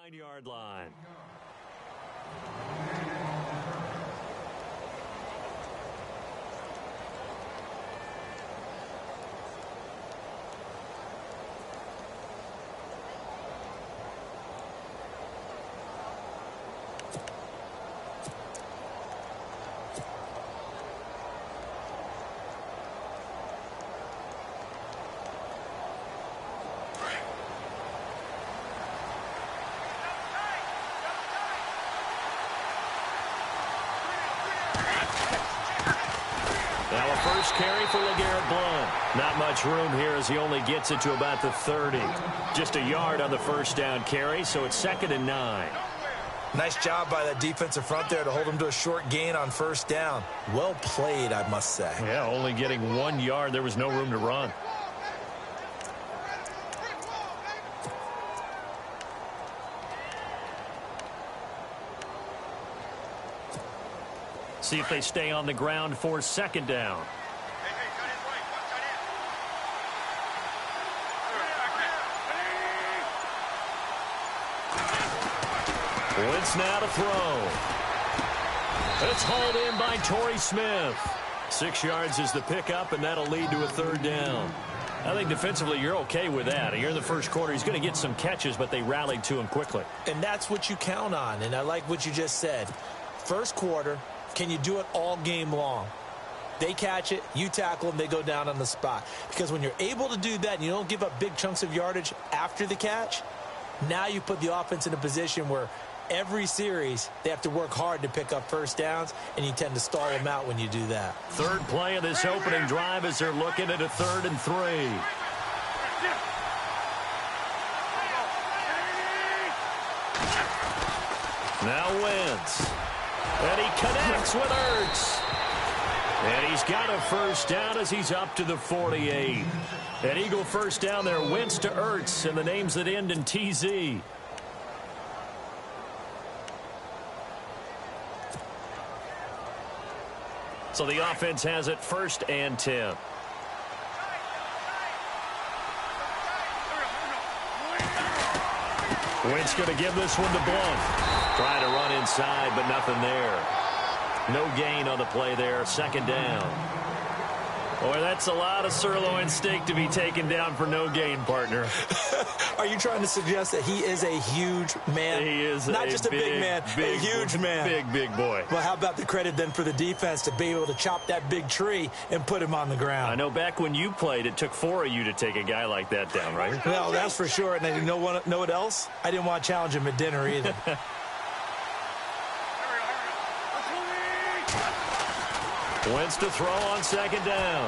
9-yard line. Now a first carry for LeGarrette Blount. Not much room here as he only gets it to about the 30. Just a yard on the first down carry, so it's 2nd and 9. Nice job by that defensive front there to hold him to a short gain on first down. Well played, I must say. Yeah, only getting 1 yard. There was no room to run. See if they stay on the ground for 2nd down. Wentz now to throw. It's hauled in by Torrey Smith. 6 yards is the pickup, and that'll lead to a 3rd down. I think defensively you're okay with that. Here in the first quarter, he's going to get some catches, but they rallied to him quickly. And that's what you count on, and I like what you just said. First quarter, can you do it all game long? They catch it, you tackle them, they go down on the spot. Because when you're able to do that and you don't give up big chunks of yardage after the catch, now you put the offense in a position where every series they have to work hard to pick up first downs, and you tend to stall them out when you do that. Third play of this opening drive as they're looking at a 3rd and 3. Now Wentz. And he connects with Ertz. And he's got a first down as he's up to the 48. An Eagle first down there. Wentz to Ertz, and the names that end in TZ. So the offense has it 1st and 10. Wentz going to give this one to Blount. Trying to run inside, but nothing there. No gain on the play there. 2nd down. Boy, that's a lot of sirloin steak to be taken down for no gain, partner. Are you trying to suggest that he is a huge man? He is not just a big man, a huge man. Big boy. Well, how about the credit then for the defense to be able to chop that big tree and put him on the ground? I know back when you played, it took 4 of you to take a guy like that down, right? Well, that's for sure. And you know what else? I didn't want to challenge him at dinner either. Wentz to throw on 2nd down.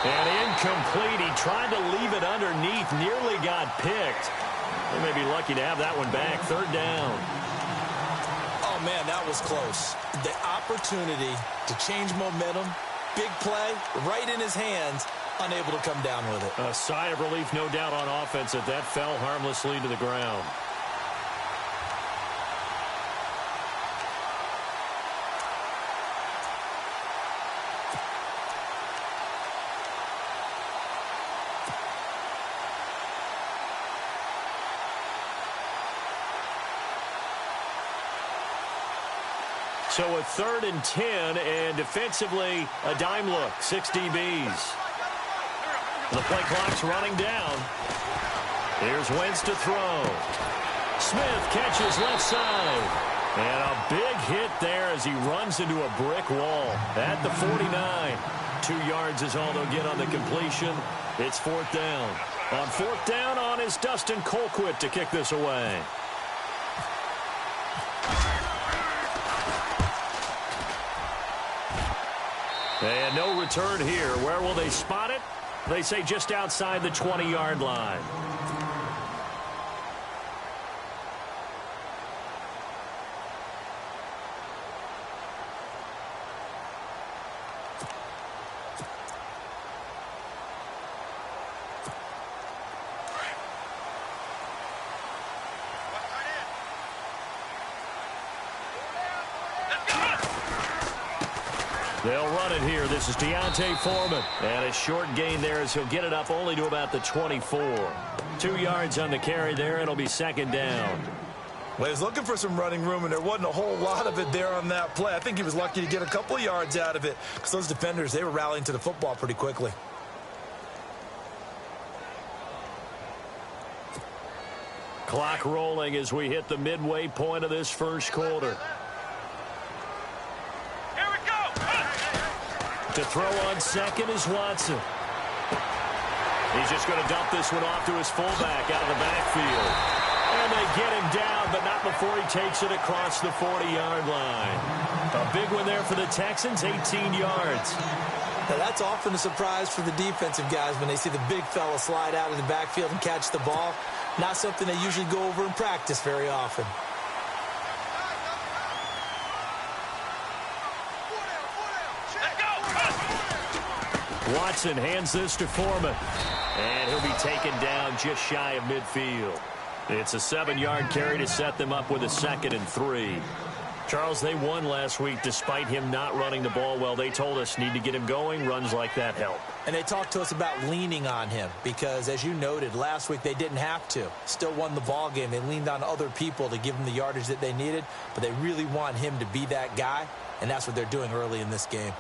And incomplete. He tried to leave it underneath. Nearly got picked. They may be lucky to have that one back. 3rd down. Oh, man, that was close. The opportunity to change momentum, big play, right in his hands, unable to come down with it. A sigh of relief, no doubt, on offense that fell harmlessly to the ground. So a 3rd and 10, and defensively, a dime look, 6 DBs. The play clock's running down. Here's Wentz to throw. Smith catches left side. And a big hit there as he runs into a brick wall at the 49. 2 yards is all they'll get on the completion. It's 4th down. On 4th down on is Dustin Colquitt to kick this away. And no return here. Where will they spot it? They say just outside the 20-yard line. They'll run it here. This is Deontay Foreman. And a short gain there as he'll get it up only to about the 24. 2 yards on the carry there. It'll be second down. Well, he was looking for some running room, and there wasn't a whole lot of it there on that play. I think he was lucky to get a couple of yards out of it because those defenders, they were rallying to the football pretty quickly. Clock rolling as we hit the midway point of this first quarter. Here we go. To throw on second is Watson. He's just going to dump this one off to his fullback out of the backfield. And they get him down, but not before he takes it across the 40-yard line. A big one there for the Texans, 18 yards. Now, that's often a surprise for the defensive guys when they see the big fella slide out of the backfield and catch the ball. Not something they usually go over in practice very often. Watson hands this to Foreman. And he'll be taken down just shy of midfield. It's a 7-yard carry to set them up with a 2nd and 3. Charles, they won last week despite him not running the ball well. They told us need to get him going. Runs like that help. And they talked to us about leaning on him because, as you noted, last week they didn't have to. Still won the ball game. They leaned on other people to give them the yardage that they needed, but they really want him to be that guy, and that's what they're doing early in this game.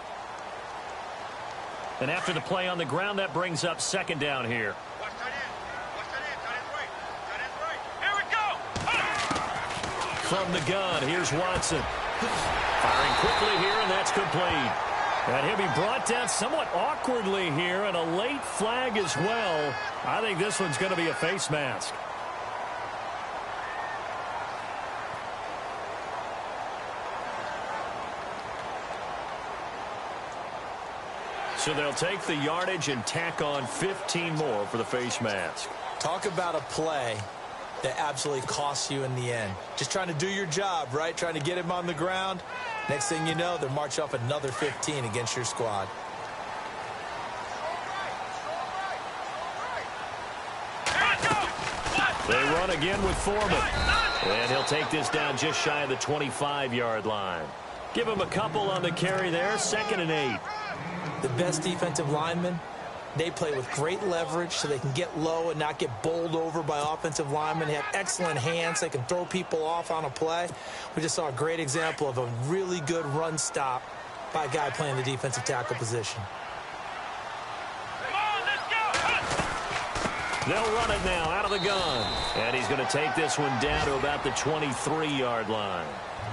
And after the play on the ground, that brings up second down here. From the gun, here's Watson. Firing quickly here, and that's complete. And he'll be brought down somewhat awkwardly here, and a late flag as well. I think this one's going to be a face mask. So they'll take the yardage and tack on 15 more for the face mask. Talk about a play that absolutely costs you in the end. Just trying to do your job, right? Trying to get him on the ground. Next thing you know, they're marching off another 15 against your squad. They run again with Foreman. And he'll take this down just shy of the 25-yard line. Give him a couple on the carry there, 2nd and 8. The best defensive linemen, they play with great leverage so they can get low and not get bowled over by offensive linemen. They have excellent hands. They can throw people off on a play. We just saw a great example of a really good run stop by a guy playing the defensive tackle position. They'll run it now out of the gun. And he's going to take this one down to about the 23-yard line.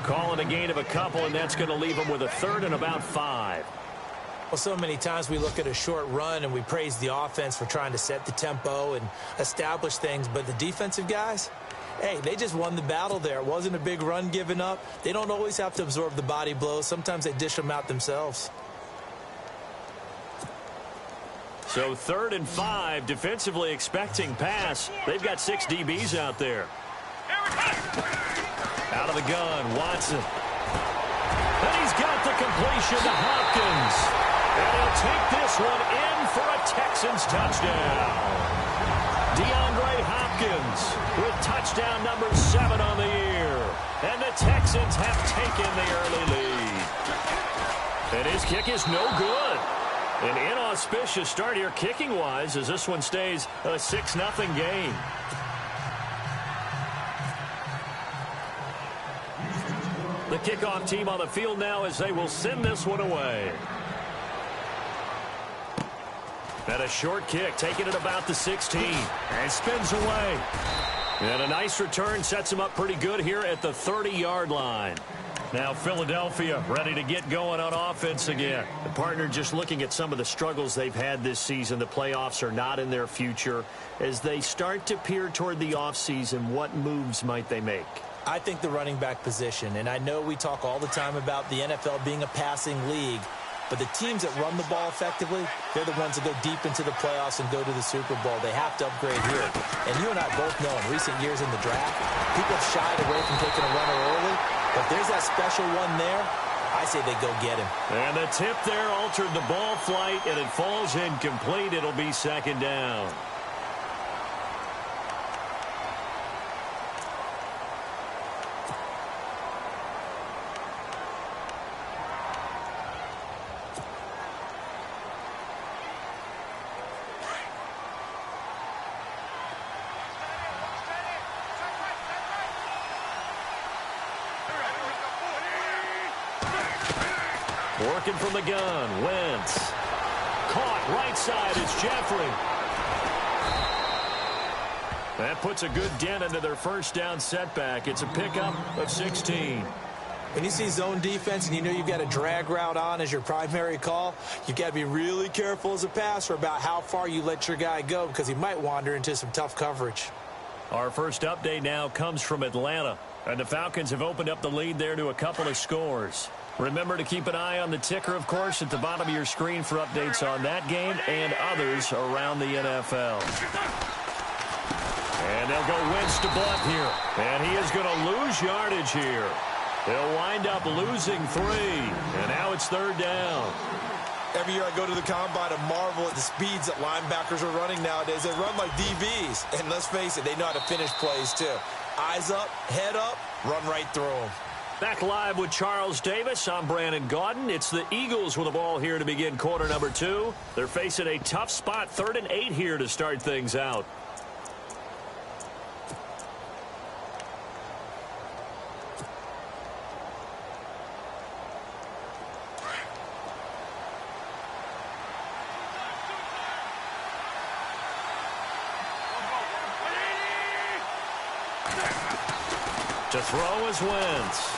Calling a gain of a couple, and that's going to leave him with a 3rd and about 5. Well, so many times we look at a short run and we praise the offense for trying to set the tempo and establish things, but the defensive guys, hey, they just won the battle there. It wasn't a big run given up. They don't always have to absorb the body blows. Sometimes they dish them out themselves. So 3rd and 5, defensively expecting pass. They've got 6 DBs out there. Out of the gun, Watson. And he's got the completion to Hopkins. And he'll take this one in for a Texans touchdown. DeAndre Hopkins with touchdown number 7 on the year. And the Texans have taken the early lead. And his kick is no good. An inauspicious start here kicking-wise as this one stays a 6-0 game. The kickoff team on the field now as they will send this one away. And a short kick, taking it about the 16. And spins away. And a nice return sets him up pretty good here at the 30-yard line. Now Philadelphia ready to get going on offense again. The partner just looking at some of the struggles they've had this season. The playoffs are not in their future. As they start to peer toward the offseason, what moves might they make? I think the running back position, and I know we talk all the time about the NFL being a passing league, but the teams that run the ball effectively, they're the ones that go deep into the playoffs and go to the Super Bowl. They have to upgrade here. And you and I both know in recent years in the draft, people have shied away from taking a runner early, but there's that special one there. I say they go get him. And the tip there altered the ball flight, and it falls incomplete. It'll be 2nd down. Working from the gun, Wentz. Caught right side, it's Jeffrey. That puts a good dent into their first down setback. It's a pickup of 16. When you see zone defense and you know you've got a drag route on as your primary call, you've got to be really careful as a passer about how far you let your guy go because he might wander into some tough coverage. Our first update now comes from Atlanta, and the Falcons have opened up the lead there to a couple of scores. Remember to keep an eye on the ticker, of course, at the bottom of your screen for updates on that game and others around the NFL. And they'll go Wentz to Blunt here, and he is going to lose yardage here. They'll wind up losing 3, and now it's third down. Every year I go to the combine and marvel at the speeds that linebackers are running nowadays. They run like DBs, and let's face it, they know how to finish plays too. Eyes up, head up, run right through them. Back live with Charles Davis. I'm Brandon Gaudin. It's the Eagles with the ball here to begin quarter number 2. They're facing a tough spot, 3rd and 8 here to start things out. To throw is Wentz.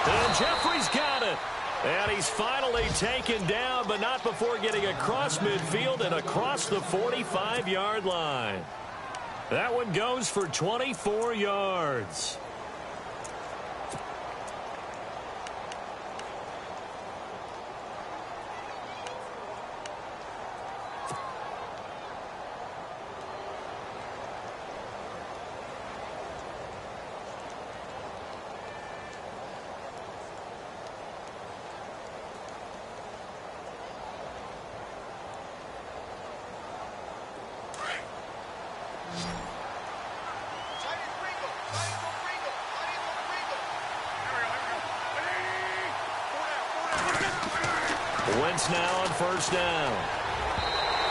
And Jeffrey's got it. And he's finally taken down, but not before getting across midfield and across the 45-yard line. That one goes for 24 yards. Wentz now on first down.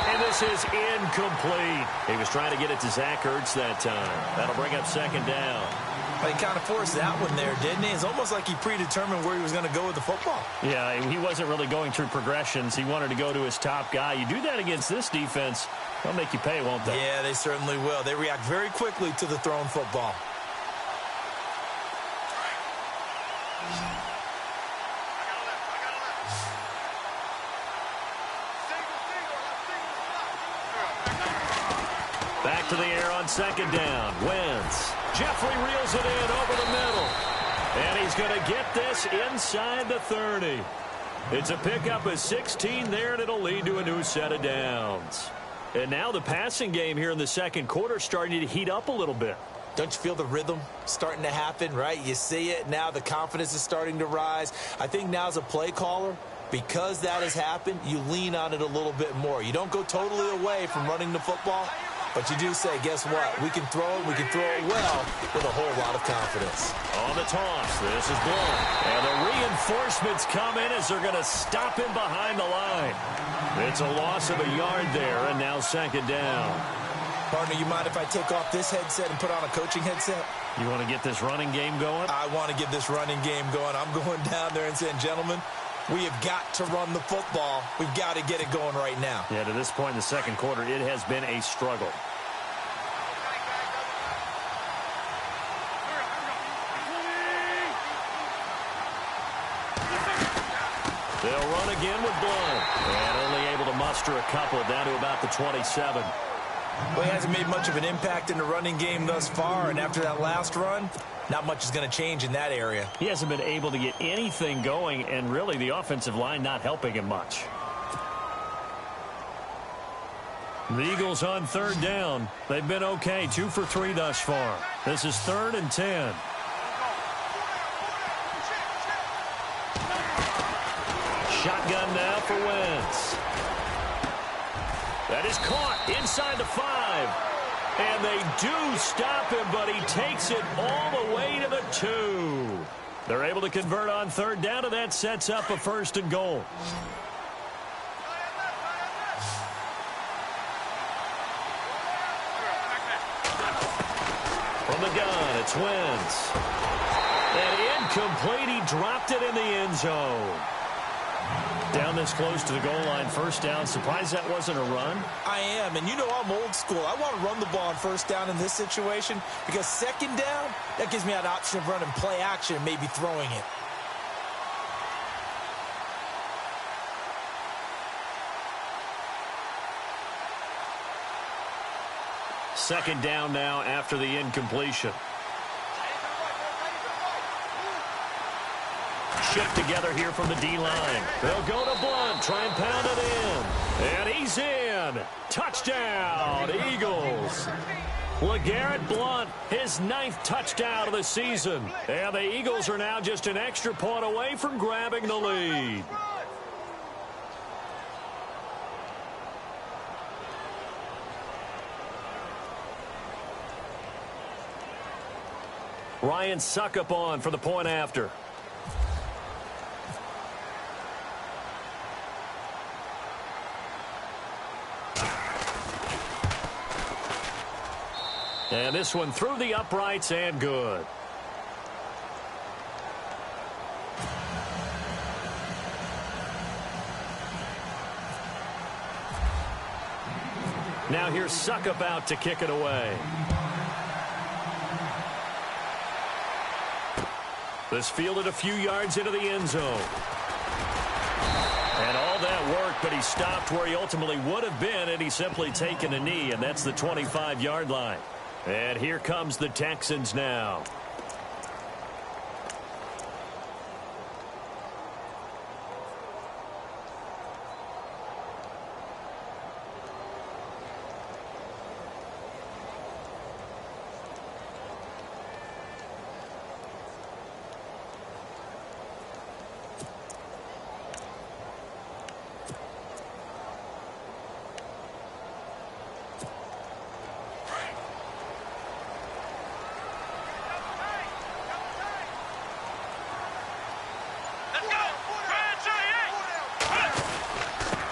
And this is incomplete. He was trying to get it to Zach Ertz that time. That'll bring up second down. He kind of forced that one there, didn't he? It's almost like he predetermined where he was going to go with the football. Yeah, he wasn't really going through progressions. He wanted to go to his top guy. You do that against this defense, they'll make you pay, won't they? Yeah, they certainly will. They react very quickly to the thrown football. Back to the air on second down. Wentz. Jeffrey reels it in over the middle. And he's going to get this inside the 30. It's a pickup of 16 there, and it'll lead to a new set of downs. And now the passing game here in the second quarter starting to heat up a little bit. Don't you feel the rhythm starting to happen, right? You see it now. The confidence is starting to rise. I think now as a play caller, because that has happened, you lean on it a little bit more. You don't go totally away from running the football, but you do say, guess what? We can throw it. We can throw it well with a whole lot of confidence. On the toss, this is Blunt. And the reinforcements come in as they're going to stop him behind the line. It's a loss of a yard there, and now second down. Partner, you mind if I take off this headset and put on a coaching headset? You want to get this running game going? I want to get this running game going. I'm going down there and saying, gentlemen, we have got to run the football. We've got to get it going right now. Yeah, to this point in the second quarter, it has been a struggle. They'll run again with Blunt. And only able to muster a couple down to about the 27. Well, he hasn't made much of an impact in the running game thus far, and after that last run, not much is going to change in that area. He hasn't been able to get anything going, and really the offensive line not helping him much. The Eagles on third down. They've been okay, 2 for 3 thus far. This is 3rd and 10. Shotgun now for Wentz. That is caught inside the 5. And they do stop him, but he takes it all the way to the 2. They're able to convert on third down, and that sets up a 1st and goal. From the gun, it's Wentz. And incomplete. He dropped it in the end zone. Down this close to the goal line, first down. Surprised that wasn't a run? I am, and you know I'm old school. I want to run the ball on first down in this situation because second down, that gives me that option of running play action and maybe throwing it. Second down now after the incompletion. Shift together here from the D-line. They'll go to Blunt, try and pound it in. And he's in. Touchdown, Eagles. LeGarrette Blunt, his 9th touchdown of the season. And the Eagles are now just an extra point away from grabbing the lead. Ryan Suckup on for the point after. And this one through the uprights and good. Now here's Suckup out to kick it away. This fielded a few yards into the end zone. And all that work, but he stopped where he ultimately would have been, and he's simply taken a knee, and that's the 25-yard line. And here comes the Texans now.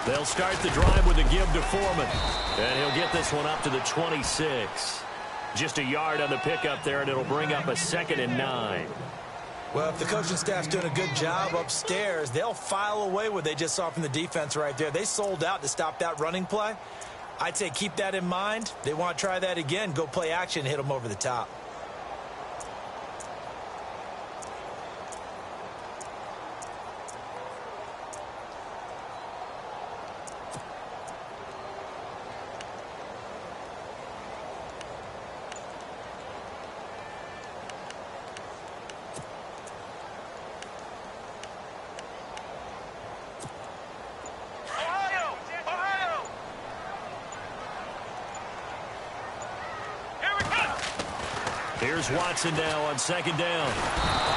They'll start the drive with a give to Foreman. And he'll get this one up to the 26. Just a yard on the pickup there, and it'll bring up a 2nd and 9. Well, if the coaching staff's doing a good job upstairs, they'll file away what they just saw from the defense right there. They sold out to stop that running play. I'd say keep that in mind. They want to try that again. Go play action, hit them over the top. Here's Watson now on 2nd down.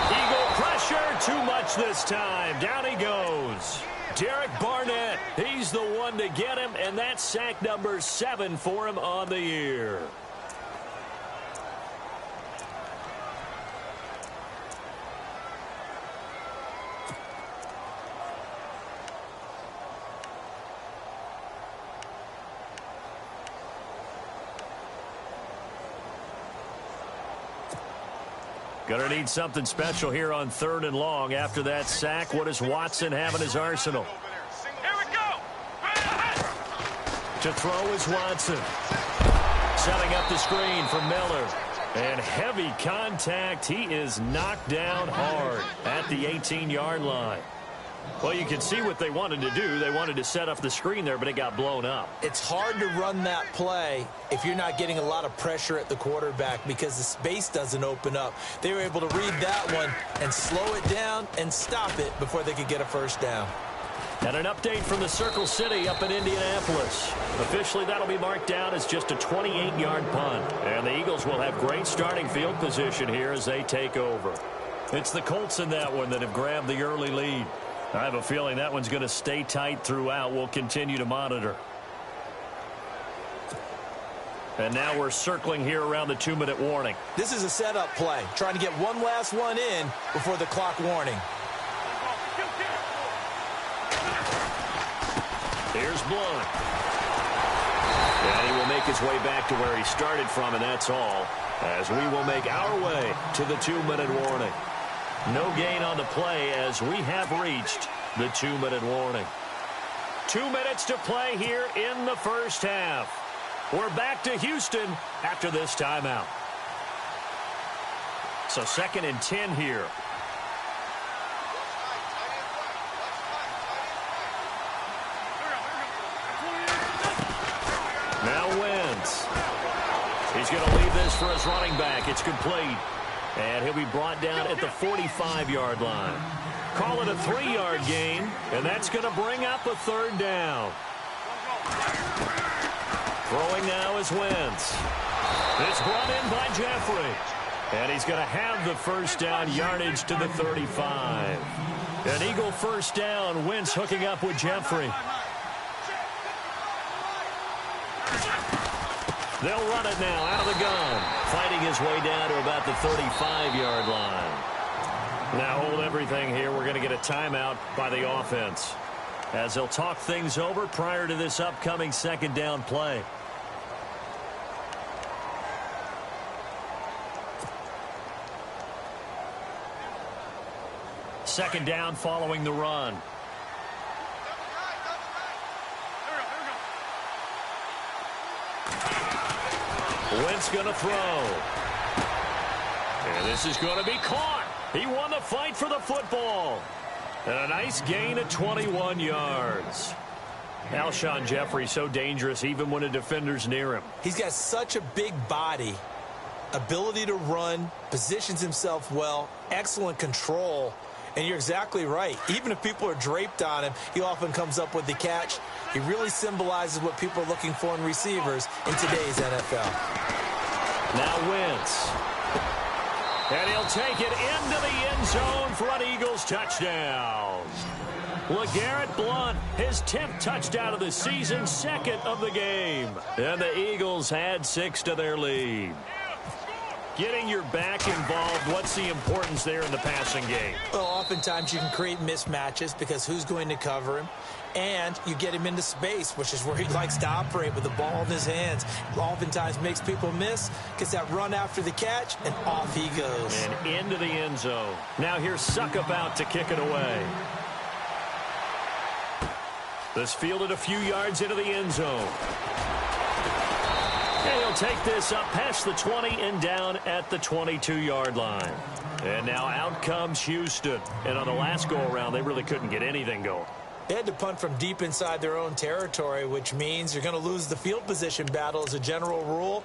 Eagle pressure, too much this time. Down he goes. Derek Barnett, he's the one to get him, and that's sack number 7 for him on the year. Gonna need something special here on 3rd and long. After that sack, what does Watson have in his arsenal? Here we go. To throw is Watson. Setting up the screen for Miller. And heavy contact. He is knocked down hard at the 18-yard line. Well, you can see what they wanted to do. They wanted to set up the screen there, but it got blown up. It's hard to run that play if you're not getting a lot of pressure at the quarterback because the space doesn't open up. They were able to read that one and slow it down and stop it before they could get a first down. And an update from the Circle City up in Indianapolis. Officially, that'll be marked down as just a 28-yard punt. And the Eagles will have great starting field position here as they take over. It's the Colts in that one that have grabbed the early lead. I have a feeling that one's going to stay tight throughout. We'll continue to monitor. And now we're circling here around the 2-minute warning. This is a setup play, trying to get one last one in before the clock warning. Here's Blunt. And he will make his way back to where he started from, and that's all, as we will make our way to the 2-minute warning. No gain on the play as we have reached the 2-minute warning. 2 minutes to play here in the first half. We're back to Houston after this timeout. So 2nd and 10 here. Now Wentz. He's going to leave this for his running back. It's complete. And he'll be brought down at the 45-yard line. Call it a 3-yard gain, and that's going to bring up a 3rd down. Throwing now is Wentz. It's brought in by Jeffrey. And he's going to have the first down yardage to the 35. An Eagle first down. Wentz hooking up with Jeffrey. They'll run it now out of the gun. Fighting his way down to about the 35-yard line. Now hold everything here. We're going to get a timeout by the offense, as they'll talk things over prior to this upcoming 2nd down play. Second down following the run. Wentz going to throw. And this is going to be caught. He won the fight for the football. And a nice gain of 21 yards. Alshon Jeffrey so dangerous even when a defender's near him. He's got such a big body, ability to run, positions himself well, excellent control. And you're exactly right. Even if people are draped on him, he often comes up with the catch. He really symbolizes what people are looking for in receivers in today's NFL. Now Wentz. And he'll take it into the end zone for an Eagles touchdown. LeGarrette Blount, his 10th touchdown of the season, 2nd of the game. And the Eagles add 6 to their lead. Getting your back involved, what's the importance there in the passing game? Well, oftentimes you can create mismatches because who's going to cover him? And you get him into space, which is where he likes to operate with the ball in his hands. Oftentimes makes people miss, gets that run after the catch, and off he goes. And into the end zone. Now here's Suckup out to kick it away. This fielded a few yards into the end zone. And he'll take this up past the 20 and down at the 22-yard line. And now out comes Houston. And on the last go-around, they really couldn't get anything going. They had to punt from deep inside their own territory, which means you're going to lose the field position battle as a general rule.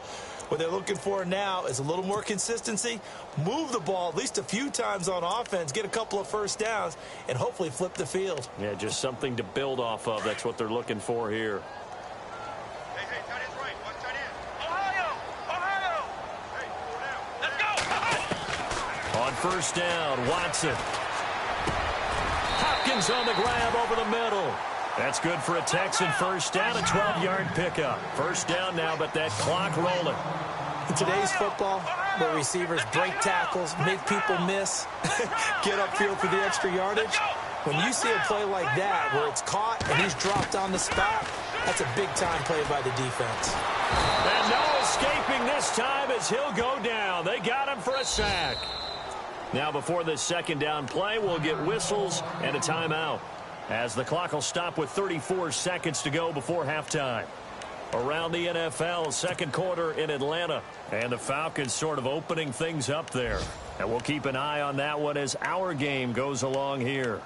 What they're looking for now is a little more consistency, move the ball at least a few times on offense, get a couple of first downs, and hopefully flip the field. Yeah, just something to build off of. That's what they're looking for here. Hey, tight end's right. Watch tight end. Ohio! Hey, 4 down. Let's go! On first down, Watson. Hopkins on the grab over the middle. That's good for a Texan first down, a 12-yard pickup. First down now, but that clock rolling. In today's football, where receivers break tackles, make people miss, get upfield for the extra yardage, when you see a play like that where it's caught and he's dropped on the spot, that's a big-time play by the defense. And no escaping this time as he'll go down. They got him for a sack. Now before this 2nd down play, we'll get whistles and a timeout, as the clock will stop with 34 seconds to go before halftime. Around the NFL, 2nd quarter in Atlanta, and the Falcons sort of opening things up there. And we'll keep an eye on that one as our game goes along here.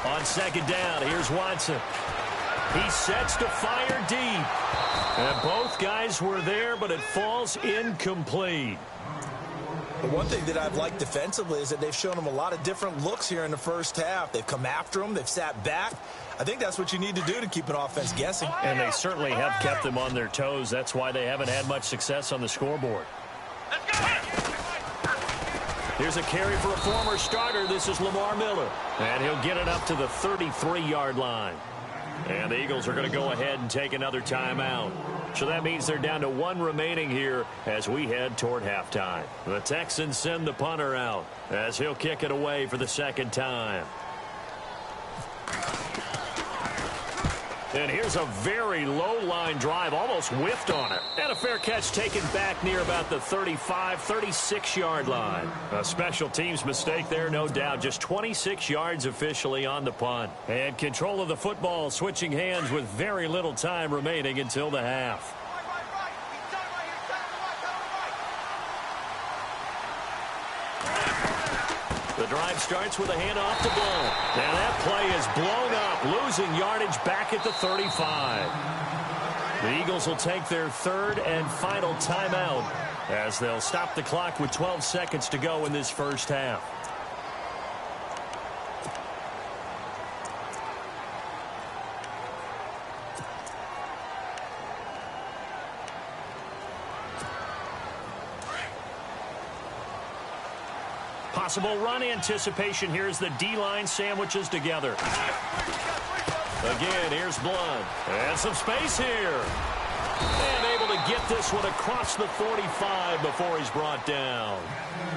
On 2nd down, here's Watson. He sets to fire deep. And both guys were there, but it falls incomplete. The one thing that I've liked defensively is that they've shown him a lot of different looks here in the first half. They've come after him. They've sat back. I think that's what you need to do to keep an offense guessing. And they certainly have kept them on their toes. That's why they haven't had much success on the scoreboard. Here's a carry for a former starter. This is Lamar Miller. And he'll get it up to the 33-yard line. And the Eagles are going to go ahead and take another timeout. So that means they're down to 1 remaining here as we head toward halftime. The Texans send the punter out as he'll kick it away for the 2nd time. And here's a very low-line drive, almost whiffed on it. And a fair catch taken back near about the 35, 36-yard line. A special teams mistake there, no doubt. Just 26 yards officially on the punt. And control of the football switching hands with very little time remaining until the half. The drive starts with a handoff to Blount. And that play is blown up, losing yardage back at the 35. The Eagles will take their third and final timeout as they'll stop the clock with 12 seconds to go in this first half. Possible run anticipation. Here's the D-line sandwiches together. Again, here's Blount. And some space here. And able to get this one across the 45 before he's brought down.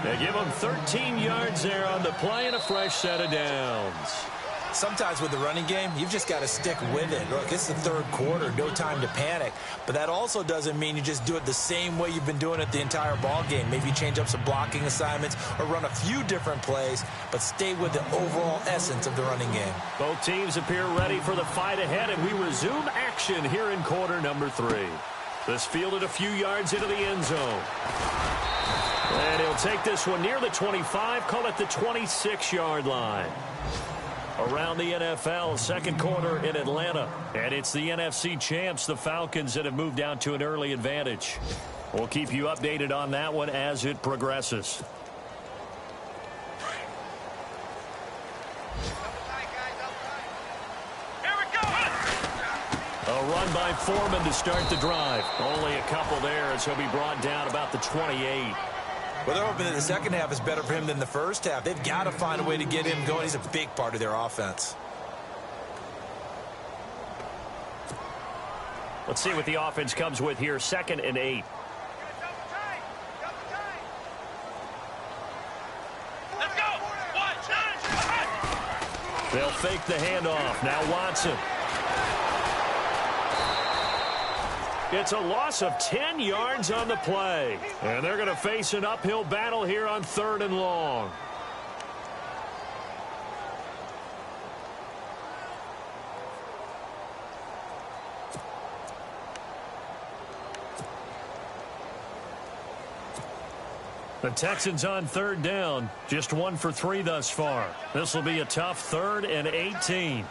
They give him 13 yards there on the play and a fresh set of downs. Sometimes with the running game, you've just got to stick with it. Look, it's the third quarter, no time to panic. But that also doesn't mean you just do it the same way you've been doing it the entire ball game. Maybe change up some blocking assignments or run a few different plays, but stay with the overall essence of the running game. Both teams appear ready for the fight ahead, and we resume action here in quarter number 3. This fielded a few yards into the end zone. And he'll take this one near the 25, call it the 26-yard line. Around the NFL, second quarter in Atlanta. And it's the NFC champs, the Falcons, that have moved down to an early advantage. We'll keep you updated on that one as it progresses. A run by Foreman to start the drive. Only a couple there as he'll be brought down about the 28. Well, they're hoping that the second half is better for him than the first half. They've got to find a way to get him going. He's a big part of their offense. Let's see what the offense comes with here. 2nd and 8. Let's go. They'll fake the handoff. Now Watson. It's a loss of 10 yards on the play. And they're going to face an uphill battle here on 3rd and long. The Texans on 3rd down. Just 1 for 3 thus far. This will be a tough 3rd and 18.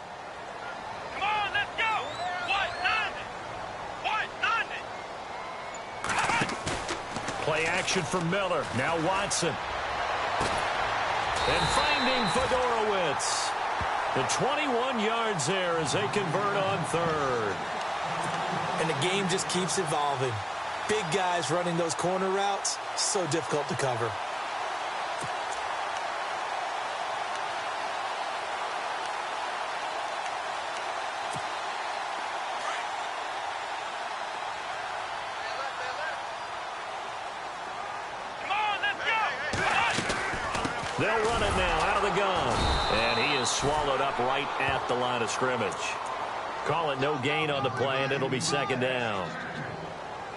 Play action from Miller. Now Watson. And finding Fedorowicz. The 21 yards there as they convert on 3rd. And the game just keeps evolving. Big guys running those corner routes, so difficult to cover. They'll run it now out of the gun. And he is swallowed up right at the line of scrimmage. Call it no gain on the play, and it'll be 2nd down.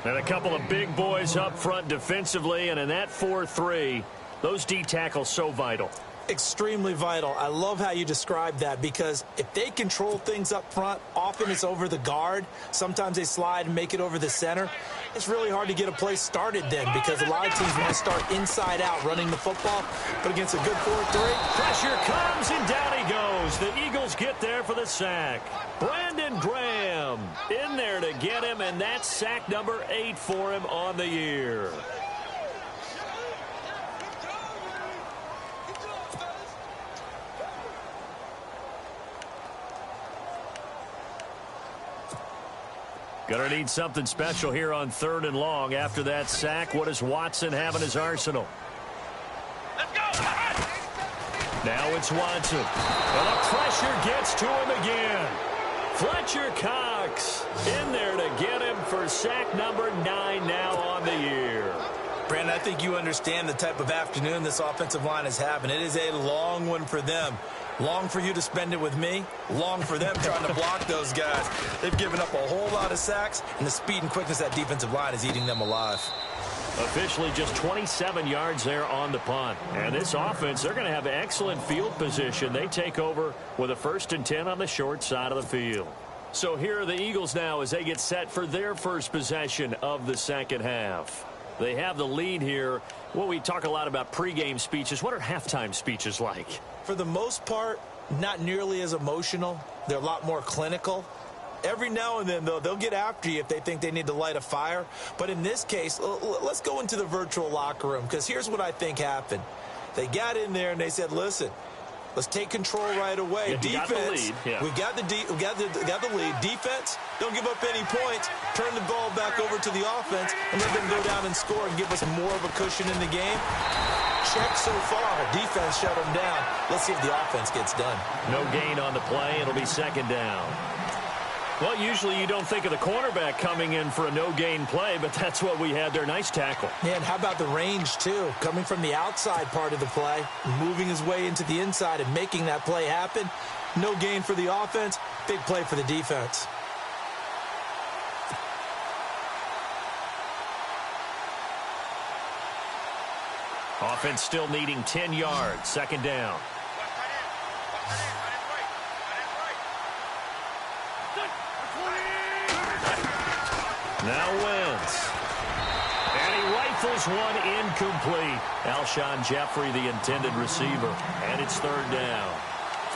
And a couple of big boys up front defensively, and in that 4-3, those D tackles so vital. Extremely vital. I love how you describe that, because if they control things up front, often it's over the guard. Sometimes they slide and make it over the center. It's really hard to get a play started then, because a lot of teams want to start inside out running the football. But against a good 4-3, pressure comes and down he goes. The Eagles get there for the sack. Brandon Graham in there to get him, and that's sack number 8 for him on the year. Gonna need something special here on 3rd and long. After that sack, what does Watson have in his arsenal? Let's go. Now it's Watson. And the pressure gets to him again. Fletcher Cox in there to get him for sack number 9 now on the year. Brandon, I think you understand the type of afternoon this offensive line is having. It is a long one for them. Long for you to spend it with me. Long for them trying to block those guys. They've given up a whole lot of sacks, and the speed and quickness of that defensive line is eating them alive. Officially just 27 yards there on the punt. And this offense, they're going to have excellent field position. They take over with a 1st and 10 on the short side of the field. So here are the Eagles now as they get set for their first possession of the second half. They have the lead here. Well, we talk a lot about pregame speeches. What are halftime speeches like? For the most part, not nearly as emotional. They're a lot more clinical. Every now and then, though, they'll get after you if they think they need to light a fire. But in this case, let's go into the virtual locker room, because here's what I think happened. They got in there and they said, listen, let's take control right away. Yeah, Defense, we got the lead. Defense, don't give up any points. Turn the ball back over to the offense and let them go down and score and give us more of a cushion in the game. Check so far. Defense shut them down. Let's see if the offense gets done. No gain on the play. It'll be 2nd down. Well, usually you don't think of the cornerback coming in for a no-gain play, but that's what we had there. Nice tackle. Yeah, and how about the range, too? Coming from the outside part of the play, moving his way into the inside and making that play happen. No gain for the offense, big play for the defense. Offense still needing 10 yards. 2nd down. Now Wentz. And he rifles one incomplete. Alshon Jeffrey, the intended receiver. And it's 3rd down.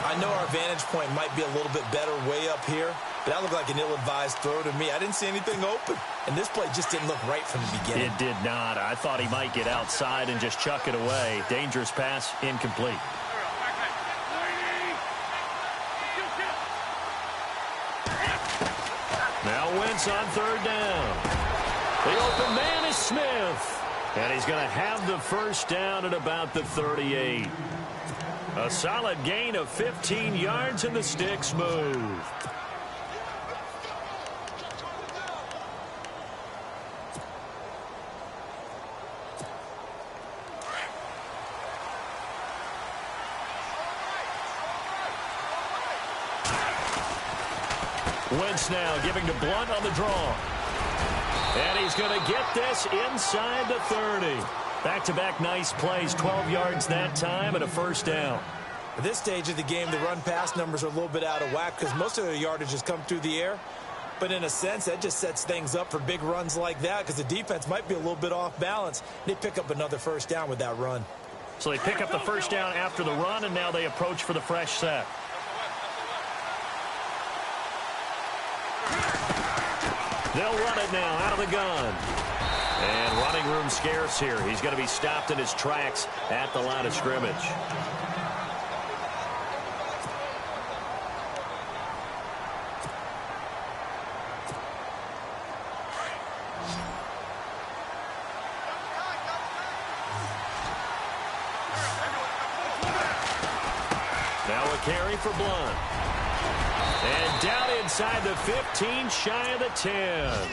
I know our vantage point might be a little bit better way up here, but that looked like an ill-advised throw to me. I didn't see anything open. And this play just didn't look right from the beginning. It did not. I thought he might get outside and just chuck it away. Dangerous pass, incomplete. Now Wentz on 3rd down. The open man is Smith. And he's going to have the 1st down at about the 38. A solid gain of 15 yards, and the sticks move. Wentz now giving to Blunt on the draw. And he's going to get this inside the 30. Back-to-back nice plays, 12 yards that time and a 1st down. At this stage of the game, the run-pass numbers are a little bit out of whack because most of their yardage has come through the air. But in a sense, that just sets things up for big runs like that because the defense might be a little bit off balance. They pick up another 1st down with that run. So they pick up the 1st down after the run, and now they approach for the fresh set. They'll run it now out of the gun. And running room scarce here. He's going to be stopped in his tracks at the line of scrimmage. Now a carry for Blunt. And down inside the 15, shy of the 10.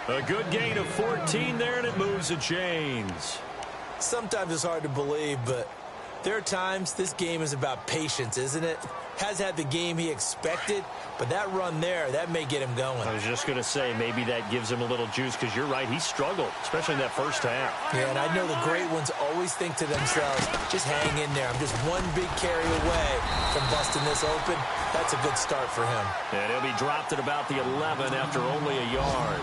A good gain of 14 there, and it moves the chains. Sometimes it's hard to believe, but there are times this game is about patience, isn't it? Has had the game he expected, but that run there, that may get him going. I was just going to say, maybe that gives him a little juice, because you're right, he struggled, especially in that 1st half. Yeah, and I know the great ones always think to themselves, just hang in there. I'm just one big carry away from busting this open. That's a good start for him. And he'll be dropped at about the 11 after only a yard.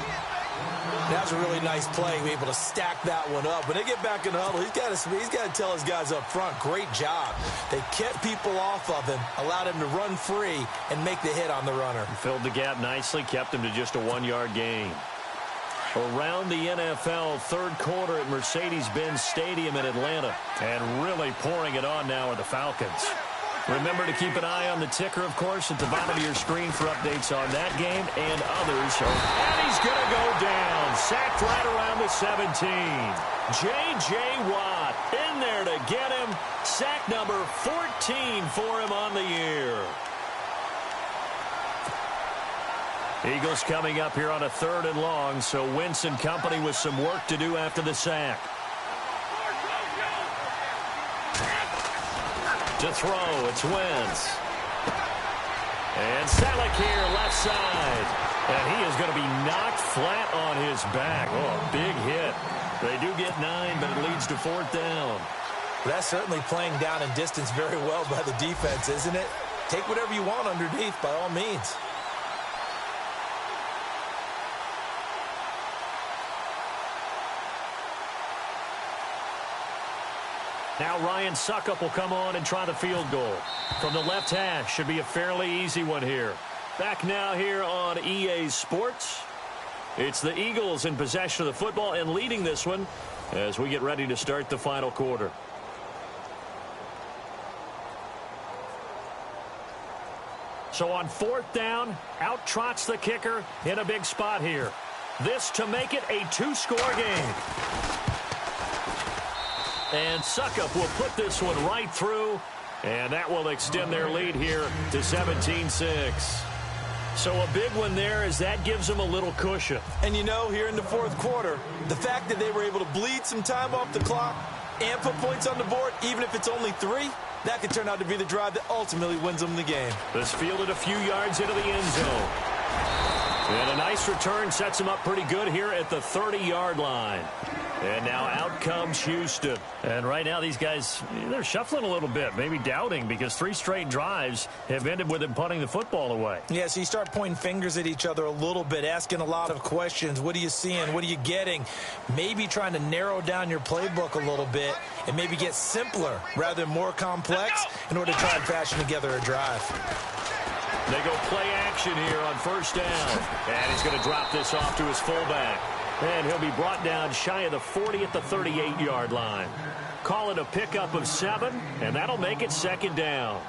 That was a really nice play, able to stack that one up. When they get back in the huddle, he's got to tell his guys up front, great job. They kept people off of him, allowed him to run free and make the hit on the runner. Filled the gap nicely, kept him to just a 1-yard gain. Around the NFL, 3rd quarter at Mercedes-Benz Stadium in Atlanta. And really pouring it on now are the Falcons. Remember to keep an eye on the ticker, of course, at the bottom of your screen for updates on that game and others. And he's going to go down. Sacked right around the 17. J.J. Watt in there to get him. Sack number 14 for him on the year. Eagles coming up here on a 3rd and long, so Wentz and company with some work to do after the sack. To throw, it's Wentz. And Selleck here, left side. And he is going to be knocked flat on his back. Oh, big hit. They do get 9, but it leads to 4th down. That's certainly playing down and distance very well by the defense, isn't it? Take whatever you want underneath, by all means. Now Ryan Suckup will come on and try the field goal. From the left hash, should be a fairly easy one here. Back now here on EA Sports. It's the Eagles in possession of the football and leading this one as we get ready to start the final quarter. So on 4th down, out trots the kicker in a big spot here. This to make it a 2-score game. And Suckup will put this one right through, and that will extend their lead here to 17-6. So a big one there as that gives them a little cushion. And you know, here in the 4th quarter, the fact that they were able to bleed some time off the clock and put points on the board, even if it's only 3, that could turn out to be the drive that ultimately wins them the game. This fielded a few yards into the end zone. And a nice return sets him up pretty good here at the 30-yard line. And now out comes Houston. And right now these guys, they're shuffling a little bit, maybe doubting, because 3 straight drives have ended with them punting the football away. Yeah, so you start pointing fingers at each other a little bit, asking a lot of questions. What are you seeing? What are you getting? Maybe trying to narrow down your playbook a little bit and maybe get simpler rather than more complex in order to try and fashion together a drive. They go play action here on 1st down. And he's going to drop this off to his fullback. And he'll be brought down shy of the 40 at the 38-yard line. Call it a pickup of 7, and that'll make it 2nd down.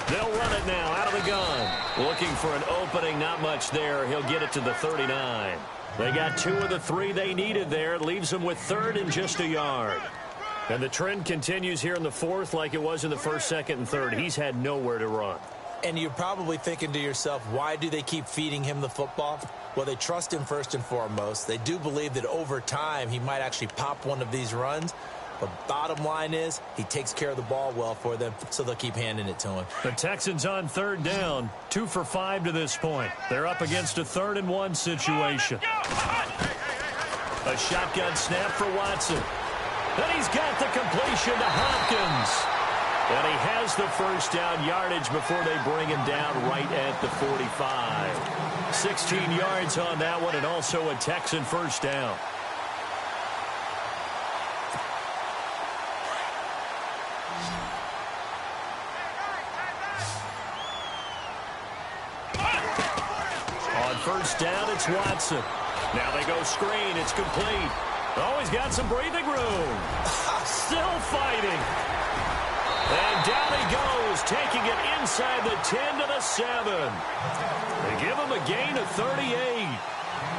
They'll run it now out of the gun. Looking for an opening, not much there. He'll get it to the 39. They got 2 of the 3 they needed there. It leaves them with 3rd and just a yard. And the trend continues here in the 4th like it was in the 1st, 2nd, and 3rd. He's had nowhere to run. And you're probably thinking to yourself, why do they keep feeding him the football? Well, they trust him first and foremost. They do believe that over time he might actually pop one of these runs. But bottom line is, he takes care of the ball well for them, so they'll keep handing it to him. The Texans on 3rd down, 2 for 5 to this point. They're up against a 3rd and 1 situation. A shotgun snap for Watson. And he's got the completion to Hopkins. And he has the 1st down yardage before they bring him down right at the 45. 16 yards on that one, and also a Texan 1st down. On 1st down, it's Watson. Now they go screen. It's complete. Oh, he's got some breathing room. Still fighting. And down he goes, taking it inside the 10 to the 7. They give him a gain of 38.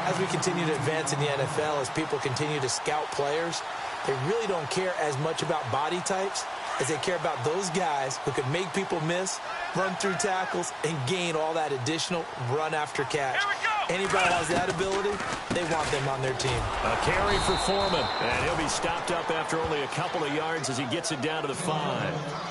As we continue to advance in the NFL, as people continue to scout players, they really don't care as much about body types as they care about those guys who can make people miss, run through tackles, and gain all that additional run after catch. Anybody has that ability, they want them on their team. A carry for Foreman, and he'll be stopped up after only a couple of yards as he gets it down to the 5.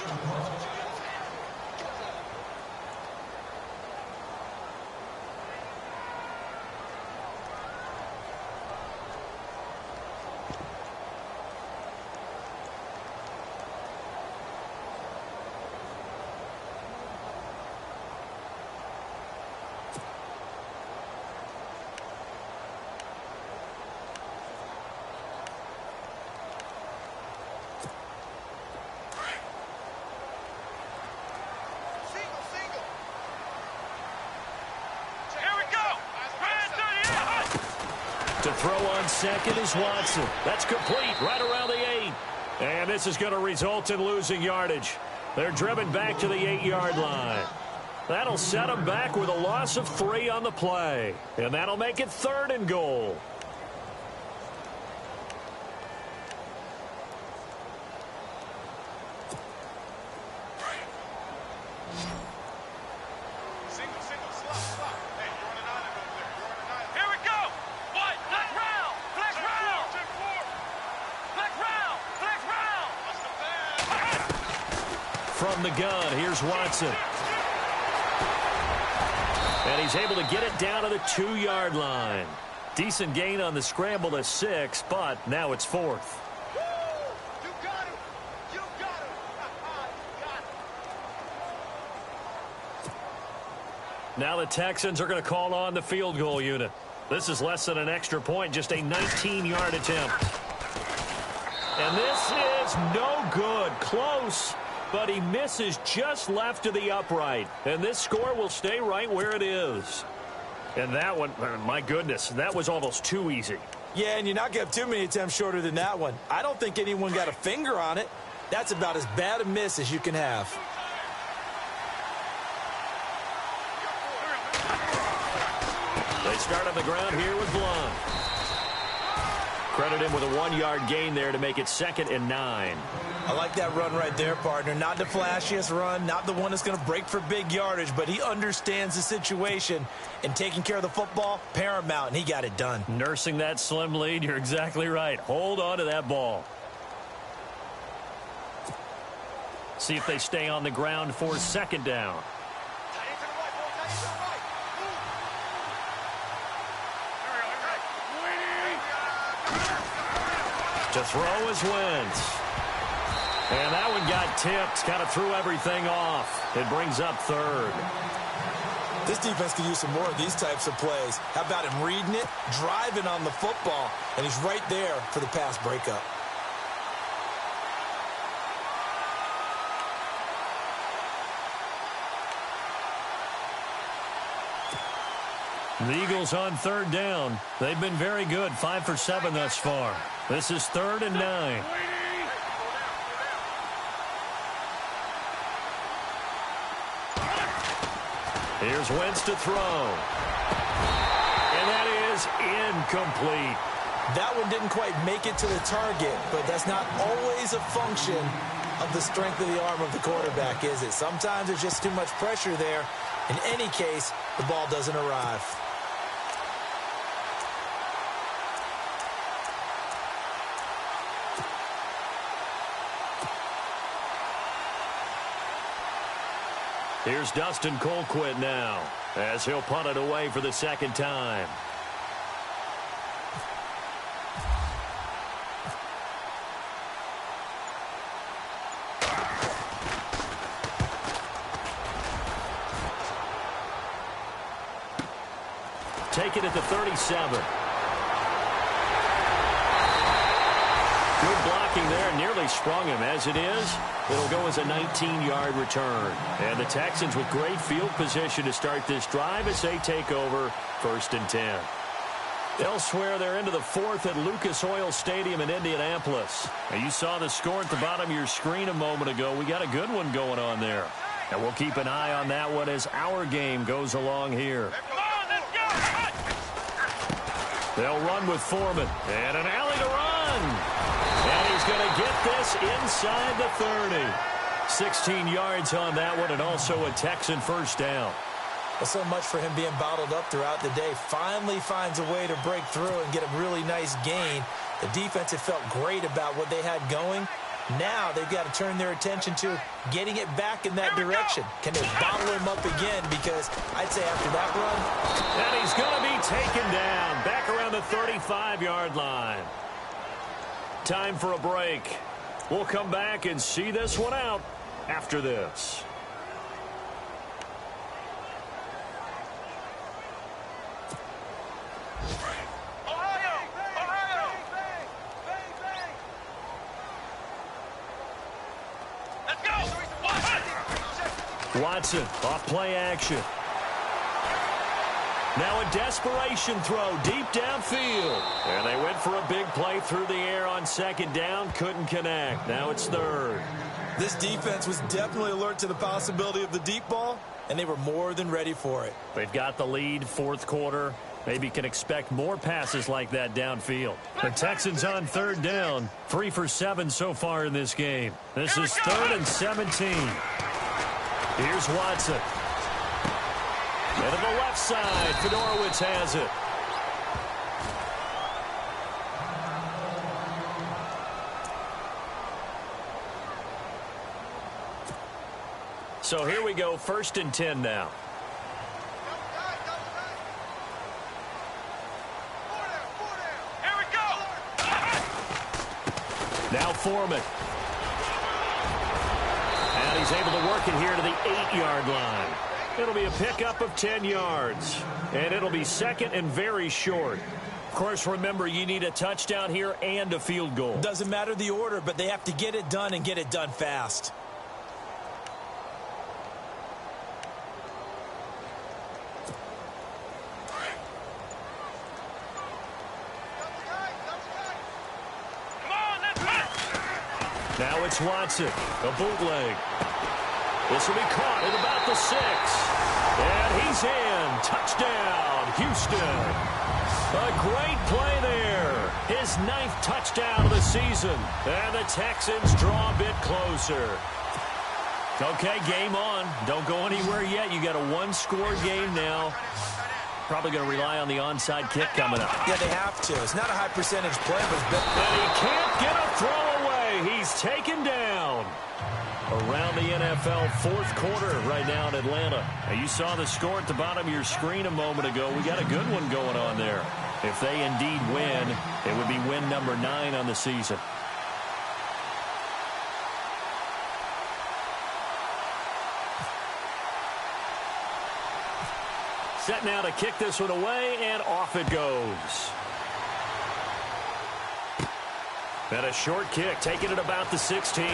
To throw on 2nd is Watson. That's complete right around the 8. And this is going to result in losing yardage. They're driven back to the 8-yard line. That'll set them back with a loss of 3 on the play. And that'll make it 3rd and goal. from the gun. Here's Watson. And he's able to get it down to the 2-yard line. Decent gain on the scramble to 6, but now it's 4th. You got him. You got him. You got him. Now the Texans are going to call on the field goal unit. This is less than an extra point, just a 19-yard attempt. And this is no good. Close, but he misses just left of the upright. And this score will stay right where it is. And that one, my goodness, that was almost too easy. Yeah, and you're not going to have too many attempts shorter than that one. I don't think anyone got a finger on it. That's about as bad a miss as you can have. They start on the ground here with Blunt. Credit him with a 1-yard gain there to make it 2nd and 9. I like that run right there, partner. Not the flashiest run, not the one that's going to break for big yardage, but he understands the situation, and taking care of the football, paramount, and he got it done. Nursing that slim lead, you're exactly right. Hold on to that ball. See if they stay on the ground for 2nd down. To throw is Wentz. And that one got tipped, kind of threw everything off. It brings up 3rd. This defense could use some more of these types of plays. How about him reading it, driving on the football, and he's right there for the pass breakup. The Eagles on 3rd down. They've been very good, 5 for 7 thus far. This is 3rd and 9. Here's Wentz to throw. And that is incomplete. That one didn't quite make it to the target, but that's not always a function of the strength of the arm of the quarterback, is it? Sometimes there's just too much pressure there. In any case, the ball doesn't arrive. Here's Dustin Colquitt now, as he'll punt it away for the 2nd time. Take it at the 37. Good blocking there, nearly sprung him. As it is, it'll go as a 19-yard return. And the Texans with great field position to start this drive as they take over 1st and 10. Elsewhere, they're into the 4th at Lucas Oil Stadium in Indianapolis. Now, you saw the score at the bottom of your screen a moment ago. We got a good one going on there. And we'll keep an eye on that one as our game goes along here. They'll run with Foreman. And an alley to run. And he's going to get this inside the 30. 16 yards on that one, and also a Texan 1st down. Well, so much for him being bottled up throughout the day. Finally finds a way to break through and get a really nice gain. The defense had felt great about what they had going. Now they've got to turn their attention to getting it back in that direction. Can they bottle him up again? Because I'd say after that run. And he's going to be taken down back around the 35-yard line. Time for a break. We'll come back and see this one out after this. Watson off play action. Now a desperation throw deep downfield. And they went for a big play through the air on 2nd down. Couldn't connect. Now it's 3rd. This defense was definitely alert to the possibility of the deep ball, and they were more than ready for it. They've got the lead, 4th quarter. Maybe can expect more passes like that downfield. The Texans on 3rd down. 3 for 7 so far in this game. This is 3rd and 17. Here's Watson. And to the left side, Fedorowicz has it. So here we go, 1st and 10 now. Here we go. Now Foreman. And he's able to work it here to the 8-yard line. It'll be a pickup of 10 yards. And it'll be 2nd and very short. Of course, remember, you need a touchdown here and a field goal. Doesn't matter the order, but they have to get it done and get it done fast. Now it's Watson, a bootleg. This will be caught at about the 6. And he's in. Touchdown, Houston. A great play there. His 9th touchdown of the season. And the Texans draw a bit closer. Okay, game on. Don't go anywhere yet. You got a 1-score game now. Probably going to rely on the onside kick coming up. Yeah, they have to. It's not a high percentage play, but it's been... And he can't get a throw away. He's taken down. Around the NFL 4th quarter right now in Atlanta. Now, you saw the score at the bottom of your screen a moment ago. We got a good one going on there. If they indeed win, it would be win number 9 on the season. Set now to kick this one away, and off it goes. And a short kick, taking it about the 16.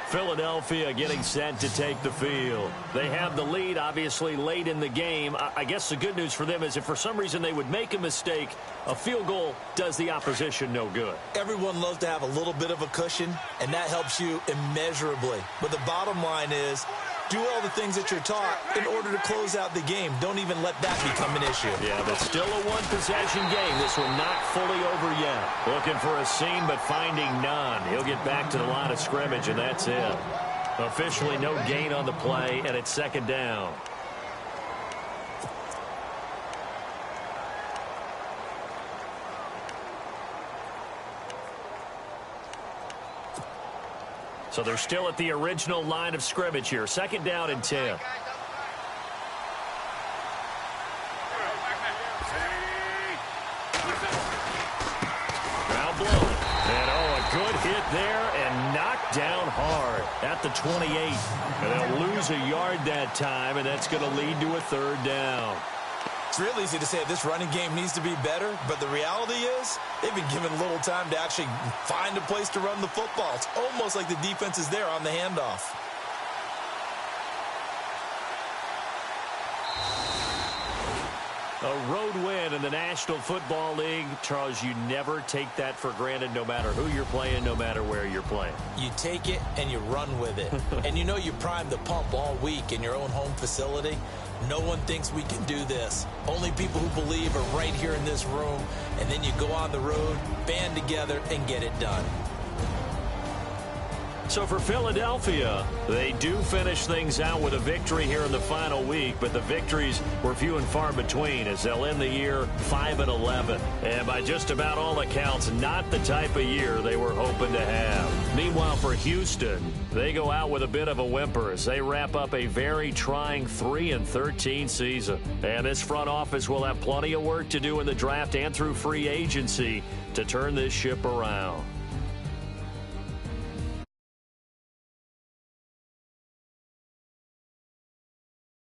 Philadelphia getting set to take the field. They have the lead, obviously, late in the game. I guess the good news for them is if for some reason they would make a mistake, a field goal does the opposition no good. Everyone loves to have a little bit of a cushion, and that helps you immeasurably. But the bottom line is, do all the things that you're taught in order to close out the game. Don't even let that become an issue. Yeah, but still a one-possession game. This one not fully over yet. Looking for a seam, but finding none. He'll get back to the line of scrimmage, and that's it. Officially no gain on the play, and it's 2nd down. So they're still at the original line of scrimmage here. 2nd down and 10. Now blown. And a good hit there and knocked down hard at the 28. And they'll lose a yard that time, and that's going to lead to a 3rd down. It's real easy to say this running game needs to be better, but the reality is they've been given little time to actually find a place to run the football. It's almost like the defense is there on the handoff. A road win in the National Football League. Charles, you never take that for granted no matter who you're playing, no matter where you're playing. You take it and you run with it. And you know you primed the pump all week in your own home facility. No one thinks we can do this. Only people who believe are right here in this room. And then you go on the road, band together, and get it done. So for Philadelphia, they do finish things out with a victory here in the final week, but the victories were few and far between as they'll end the year 5-11. And by just about all accounts, not the type of year they were hoping to have. Meanwhile, for Houston, they go out with a bit of a whimper as they wrap up a very trying 3-13 season. And this front office will have plenty of work to do in the draft and through free agency to turn this ship around.